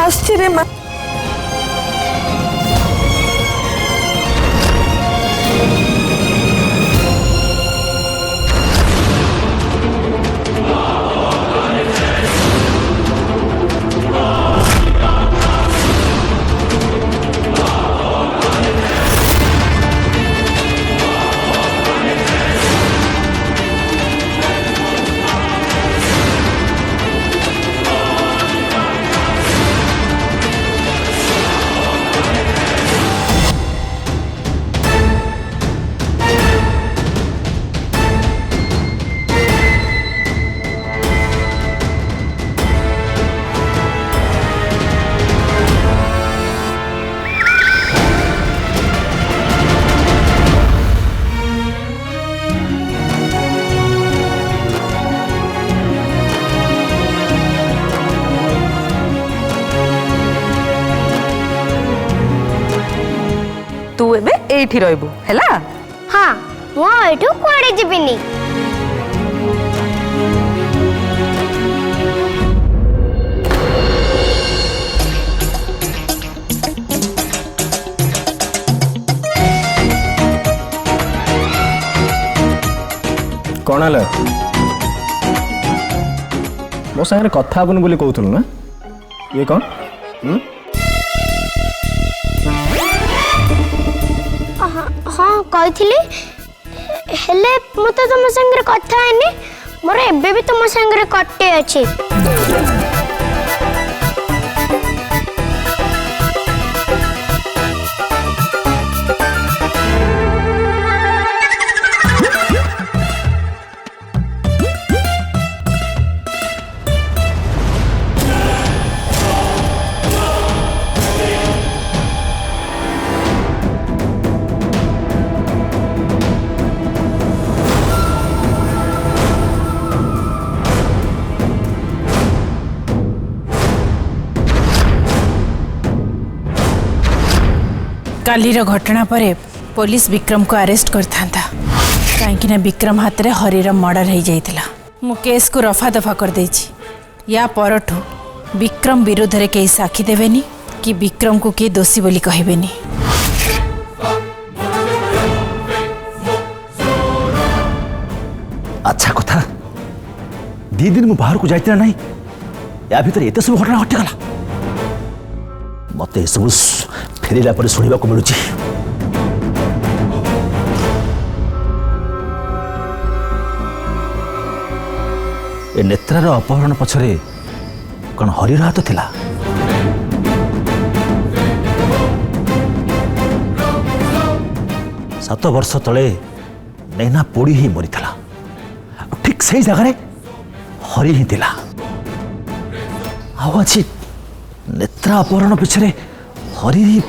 আসছি রে মা। तू एबे एठी रहबू हैला। हाँ मु एठू कुआडे जिबिनी। कौन है मो सागर कथा हबन बोली कहूलु ना ये कौन हाँ कही हेले मु तो तुम संगे कथा है मोर एबे भी तुम संगे कटे अच्छे। कालीर घटना पर पुलिस विक्रम को अरेस्ट करता कहीं विक्रम हाथ में हरीर मर्डर हो जाता। मु केस को रफा दफा कर देछि। या परठू विक्रम विरुद्ध रे कई साक्षी देवेनी कि विक्रम को किए दोषी बोली कहबेनी। अच्छा कथा दी दिन मु बाहर को जाइते नहीं या भीतर एते सब घटना घटिगला मते सब फेरिला पर सुनिबा को मिलुची। ए नेत्रार अपहरण पछरे कौन हरिर हाथ थिला? 7 वर्ष तले नैना पोड़ी ही मरी था। ठीक सही जगह हरि ही थिला। आज नेत्रा अपहरण पिछरे हरि ही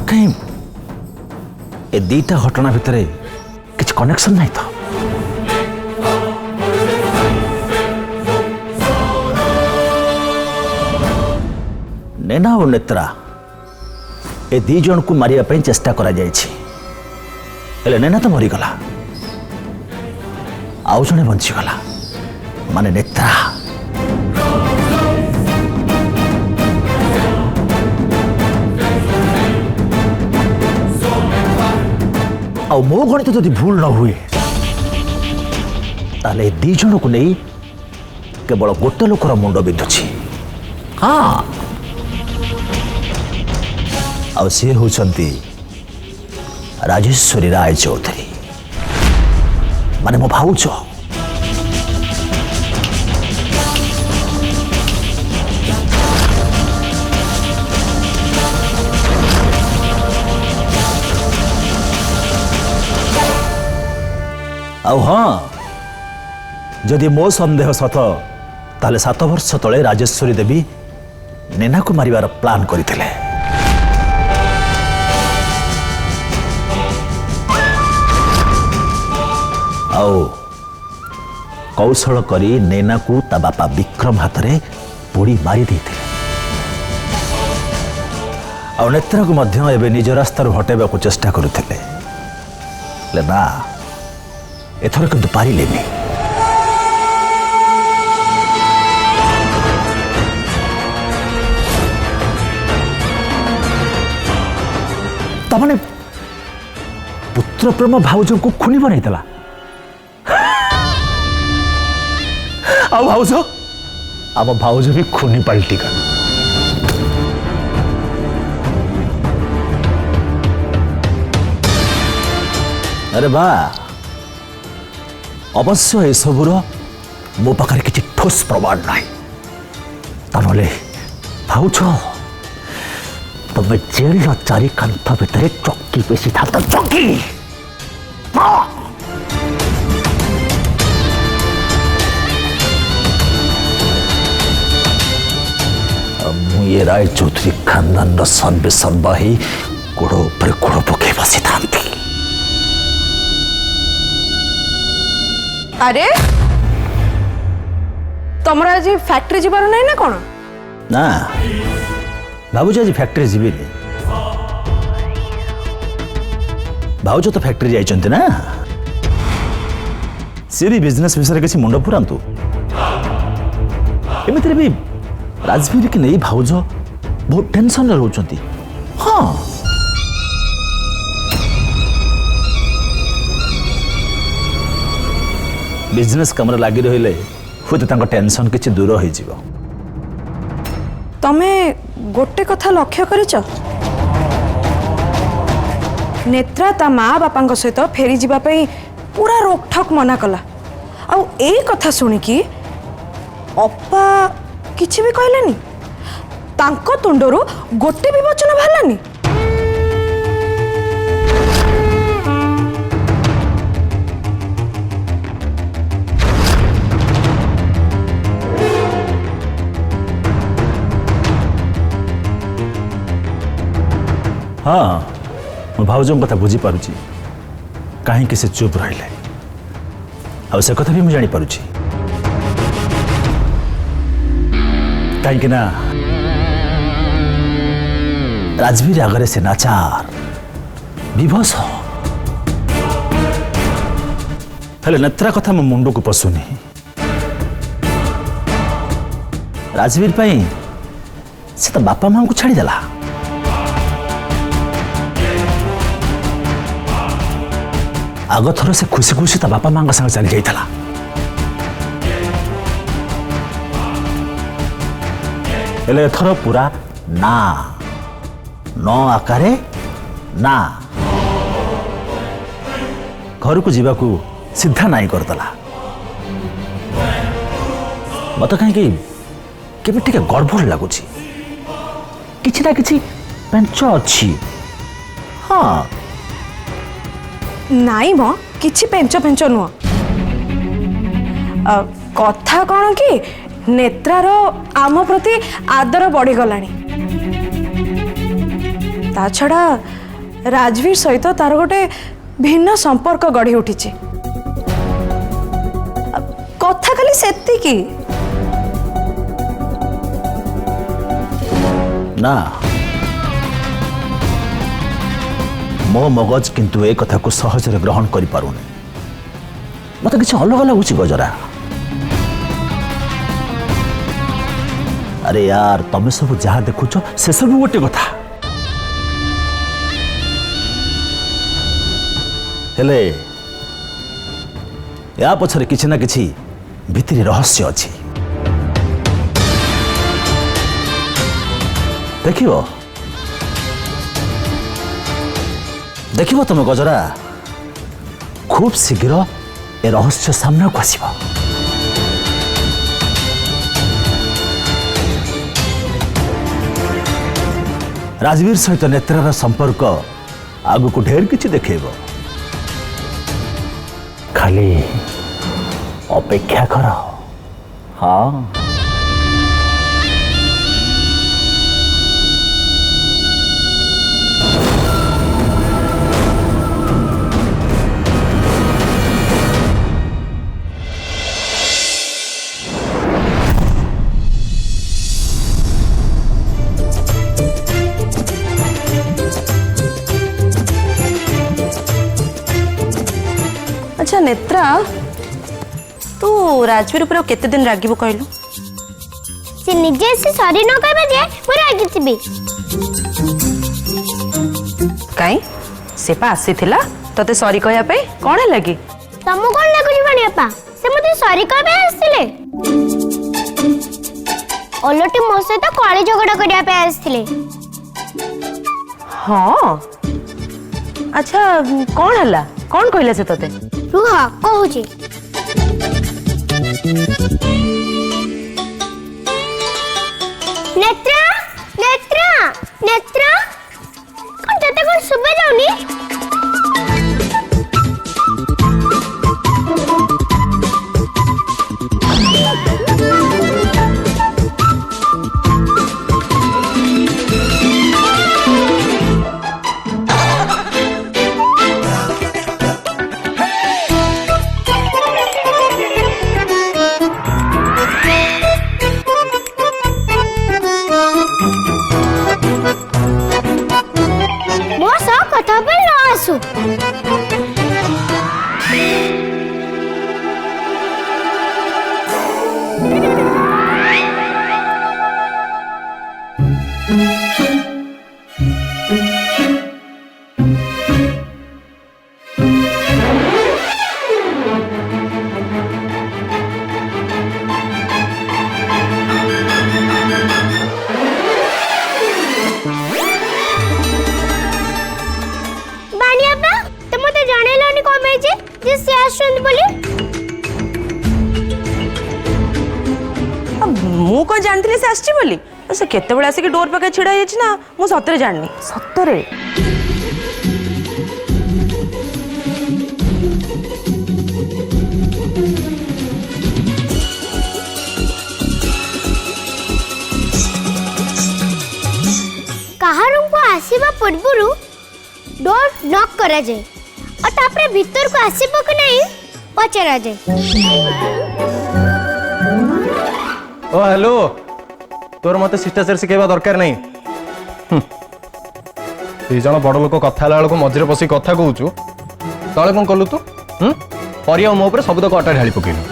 कहीं ए दीटा घटना भितर किछ कनेक्शन नहीं था। नैना और नेत्रा ए दी जन को मारिया पे चेष्टा करा जायछि। हेले नैना तो मरीगला आउ जने बंचीगला माने नेत्रा। आ मो गणित जदि भूल न हुए ताले दी जन को नहीं केवल गोटे लोकर मुंड बिंधुछि। हाँ आ सी होचंती राजेश्वरी राय चौधरी माने मो भाउच। आउ हाँ जदि मो संदेह सत ताले 7 वर्ष तले राजेश्वरी देवी नैना को मारिबार प्लान करथिले। कौशल करी नैना को ता बापा विक्रम हाथ में पोड़ी मारी देते और नेत्रा को मध्य एवं निज रास्तार हटेबा को चेष्टा करुले ना एथर किंतु पारिलेनी तमाने पुत्र प्रेम भाउज को खुनी बनईला आ भाउज आम भाउज भी खुनी पलटी कर अरे बा अवश्य ए सबुर मो पाखे किसी ठोस प्रमाण ना ताले भाउज तुम्हें जेल चारि कांथ भितर चौकी बेसी था तो चौकी मुझे राय चौधरी खानदान सर्वे सर्वा ही गोड़ पर गोड़ पके बसी था। अरे तमरा आज फैक्ट्री जीवार नहीं ना कौन ना भावुज आज फैक्ट्री जीवी भावुज तो फैक्ट्री जाइछन्ते ना सी भी बिजनेस विषय किसी मुंड पुरांतु एमती भी राजवीर की नहीं भाउज बहुत टेंशन रोचंती। हाँ बिजनेस काम लगी रहिले हुए तो टेंशन किसी दूर हो जिवो। तमे गोटे कथा लक्ष्य करिच नेत्रा ता माँ बापा सहित फेरी जीवा पई पूरा रोकठक मना कला आ ए कथा सुनिकी अपा किछि भी कहलानी तांको तुंडरू गोटे भी वचन बाहलानी। हाँ मो भाउज कथा बुझी पारुची कहीं से चुप रहिले आ से कथा भी मुझे जानी पारुची कहीं ना राजवीर आगरे से नाचार विभस हेले नेत्रा कथा मो मुंड को पशुनी राजवीर पाई से तो बापा मां को छाड़ीदेला आग थर से खुशी खुशी ता बापा मां संग चली जाइला हेले एथर पूरा ना न आकारे ना घर को जीवा को सीधा नाई करदेला मत कहीं के गड़बड़ लगुच किसी ना किसी पेंच अच्छी। हाँ नाई मो किछि पेंच पेंच नुह कथा कौन कि नेत्रार आम प्रति आदर बढ़ी गलानी ता छड़ा राजवीर सहित तार गोटे भिन्न संपर्क गढ़ी उठी कथा खाली सेतिकी ना मो मगज किंतु ए कथा को सहज ग्रहण कर पारुनी मत किसी अलग लगुच गजरा। अरे यार तमे सब जहाँ देखुच से सब गोटे कथा हेले या पछरे किछि ना किछि भितरी रहस्य अछि देखिबो देखिबो तुम गजरा खूब शीघ्र ए रहस्य सामने को आसीबो। राजवीर सहित नेत्रार संपर्क आगु को ढेर किछि देखेबो खाली अपेक्षा कर। हाँ नेत्रा तू राजवीर ऊपर केते दिन रागिबो कहलु से निजे से सॉरी न कहबे जे पूरा आगितबी काई से पा आसीथिला तते सॉरी कहया पे कोन लागी तमु कोन लागुनी बणियापा से मते सॉरी कहबे आस्थिले ओलटी मो सहित कळी झगड़ा करिया पे आस्थिले हाँ अच्छा कौन हला कौन कहला से तते रुह कहूची नेत्रा नेत्रा नेत्रा कौन तते कौन सुबह जाऊनी कथा पर न आसू मु को जानथि से आछि बोली से केते बेला आसी डोर पाके छिड़ा हेछि ना मु सतरे जाननी सतरे कहारू को आसीबा पूर्वरु डोर नॉक करा जाए और तापरे भीतर को आसीबो कि नहीं पचरा जाए ओ हेलो तोर मते शिष्टाचार शिखेबा दरकार नहीं दी जण बड़ लोक कथा हला बेलको मझिरे बसी कथा कहूचु तळे कोन कलु तू परिया मो ऊपर सब तक अटा ढाली पकेलु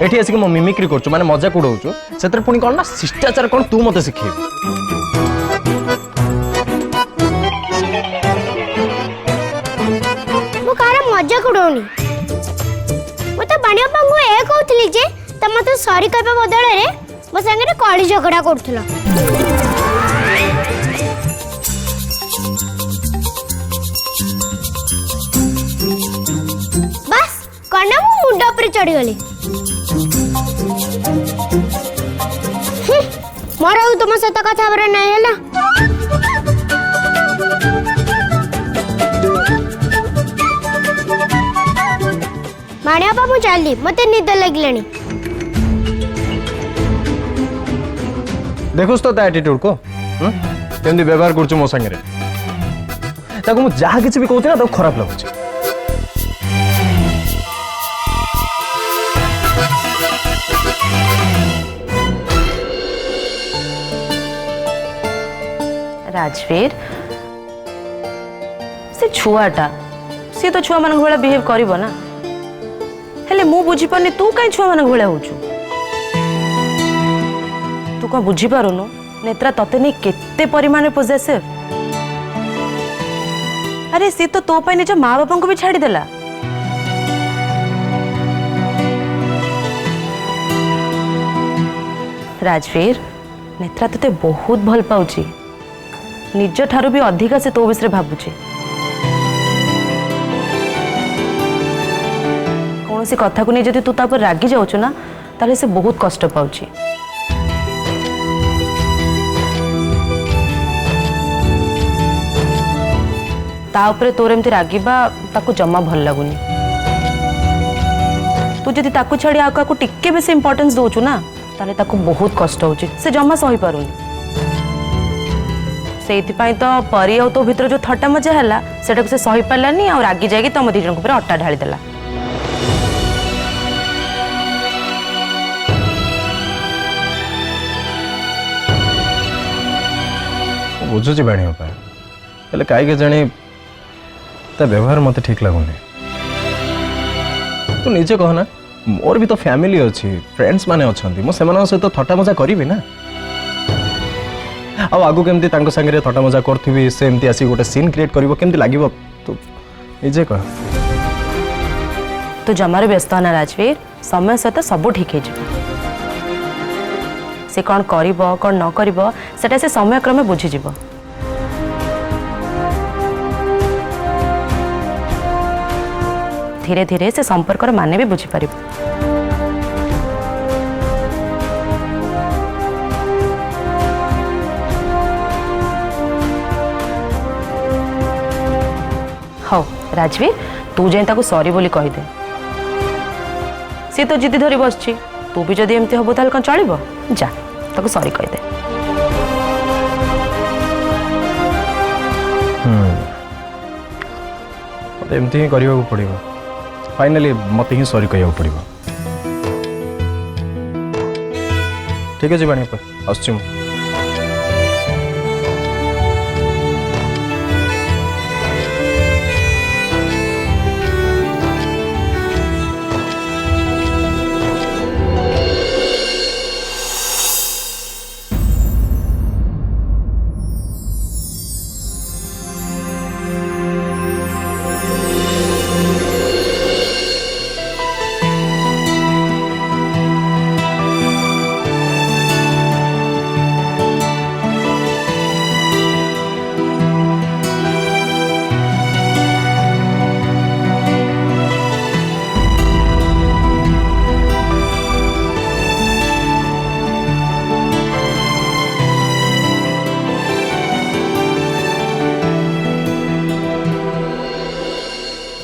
एठी आसी मो मिमिक्री करछु माने मजाक उडौछु सेतर पुनी कोन ना शिष्टाचार कोन तू मते शिखेबू मु कार मजाक उडौनी मते बाणिया पंगु ए कहउतली जे त मते सॉरी कहबा बदल रे मो संगे कळी झगड़ा करथला बस कना मु मुंडा पर चढ़ी गली मोर तुम सहित कथा बरे नहीं हैला माणिया बाबू चली मते निद लगलानी देखुस तो एटीट्यूड को केमदी व्यवहार करछु मो संगे ताको मु जहा किछ भी कहउती ना तो खराब लागुछ राजवीर से छुआटा सी तो छुआ मान भाया बिहेव करिवो ना हेले मु बुझी पानी तू कहीं छुआ मान भाया होचु तू कौन बुझी पारुनु नेत्रा तते नहीं केते परिमाण पोजेसिव अरे सी तो तो पाई निज माँ बापा को भी छाड़ी देला राजवीर नेत्रा तते बहुत भल पाउची निज ठारू भी अधिका से तो विषय भाबुची कौन सी कथा को नहीं जदि तू तापर रागी जाउछु ना ताले से बहुत कष्ट पाउची ता उपरे तोर एमती रागिबा ताकू जम्मा भल लागुनी तू जदि ताकू छाड़ी आ काकू टिक्के बेसी इंपोर्टेंस दोछु ना ताले ताकू बहुत कष्ट होची से जम्मा सही पारुनी सेइथिपाई तो परी आ तो भीतर जो थट्टा मजा हैला सेटा को से सही पालानी आ रागी जागी तम दी जन को ऊपर अट्टा ढाली देला बुझुची बाणी हेले काई के जानी ता व्यवहार मत ठीक लगुनि तू निजे कहना मोर भी तो फैमिली अच्छी फ्रेंड्स माने अछंती मो सेमान सहित थट्टा मजा करिवि ना आ आगु केमती तांको संगे थट्टा मजा करथिबि से एमती आसी गोटे सीन क्रिएट करिवो केमती लागिवो तू निजे कह तू जमार व्यस्त ना राजवीर समय सहित सब ठीक है से कौन करिवो कौन न करिवो सेटा से समय क्रमे बुझी जीवो धीरे धीरे से संपर्क माने भी बुझी पारिबो हाँ राजवीर तू जाए ताको सॉरी बोली कही दे सी तो जिद्दी धरी बस तू भी जदि एमती हबो ताल कौन चलिबो जा ताको सॉरी कही दे एमती ही करियो पड़िबो फाइनली मते ही सॉरी कहियो पड़िबो ठीक है बाणी आसुची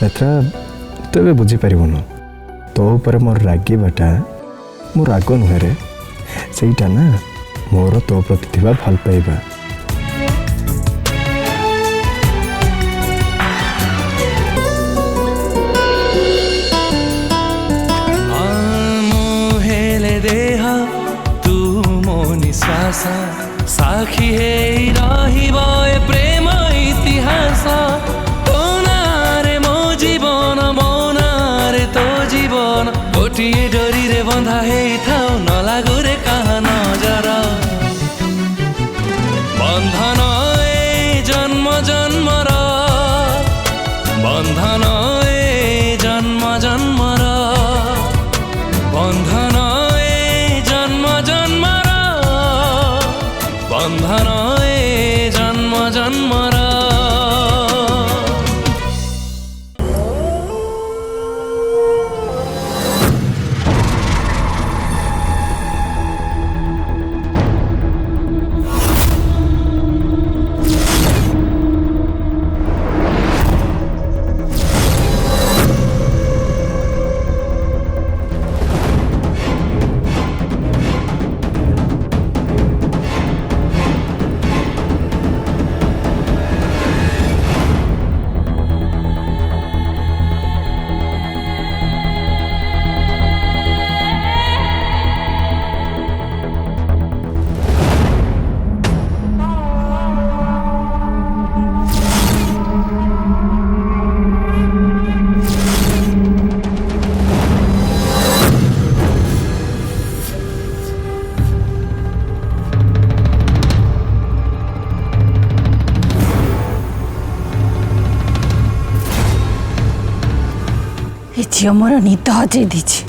नेत्रा तो ए बुझीपारन तो ऊपर मोर रागिबाटा मो राग नुहे रे सेटा ना मोर तो प्रति थिबा भल पाइबा देहा तू मो निश्वास साखी हे रहिब ए प्रेम इतिहास तो नारे मो जीवन मो नारे तो जीवन गोटिए डोरी रे बंधा हे थाउ न लागु रे कहा नजर बंधन ए जन्म जन्मर बंधन ए जन्म जन्मर बंधन बंधन ए जन्म जन्मर झील मोर निद हजे दीची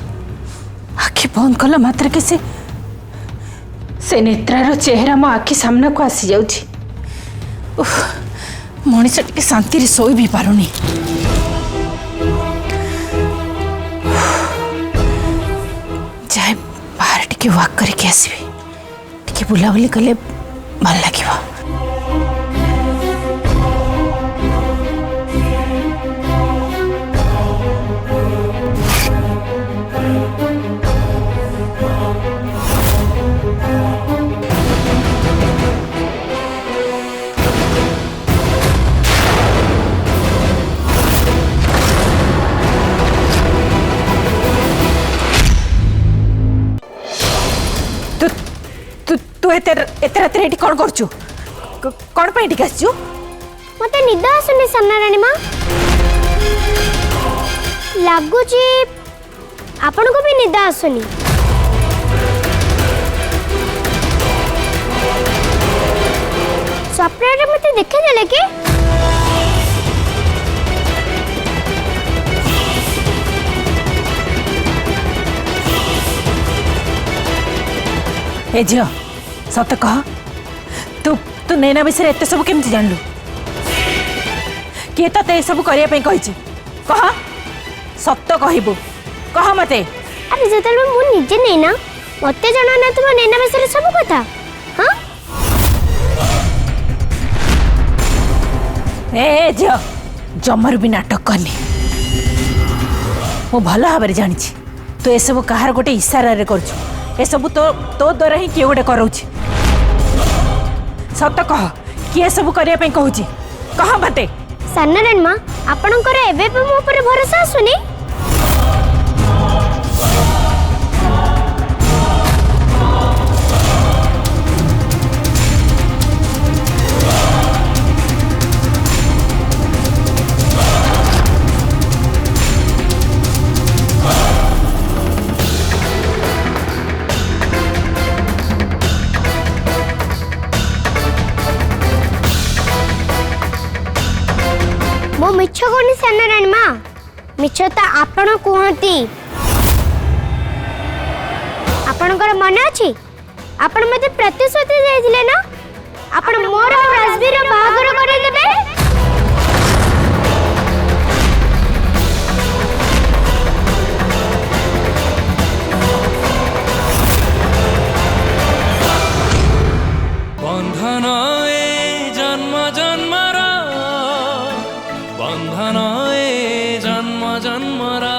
आखि बंद कला मात्र के से नेत्रार चेहरा मो आखि सामना को आसी जाउची मनीष टिके शांति रे सोई भी पारुनी जाए बाहर टिके वाक करके आसबी टिके बुलाबुली कले भल लागिबा तू एते रात रे कौन करचु कौन पे आसचु मते निद आसुनी सामना रानी माँ ଲାଗୁଛି ଆପଣଙ୍କୁ ବି ନିଦ ଆସୁନି। ସ୍ୱପ୍ନରେ ମୋତେ ଦେଖିଦେଲେ କି? ए झियो सत कह तू तू नैना विषय एत सब केमती जानलु किए ते सब करने कह सत कहबू कह मते। अरे जेतल मु निजे नैना मते जणा नथबो नैना विषय सब कथा। हां ए झियो जमर भी नाटक करनी मु भल भाव जानी तू ए सब कहार गोटे इशारा रे करछु ए सब तो द्वारा ही किए गोटे कराउछि सत कह किए सब करने कहूँ कह मते। सानारायण माँ आपणकर एबे भी मो ऊपर भरोसा आसुनी। मो मिछ कोनी सानारायण माँ मिछ तो आपण कहती। आपणकर मन अछि आपण मते प्रतिश्रुति देथिले ना आपण मोर और राजवीर बाहागर करे देबे। बंधन ए जन्म जन्मरा बंधन ए जन्म जन्मरा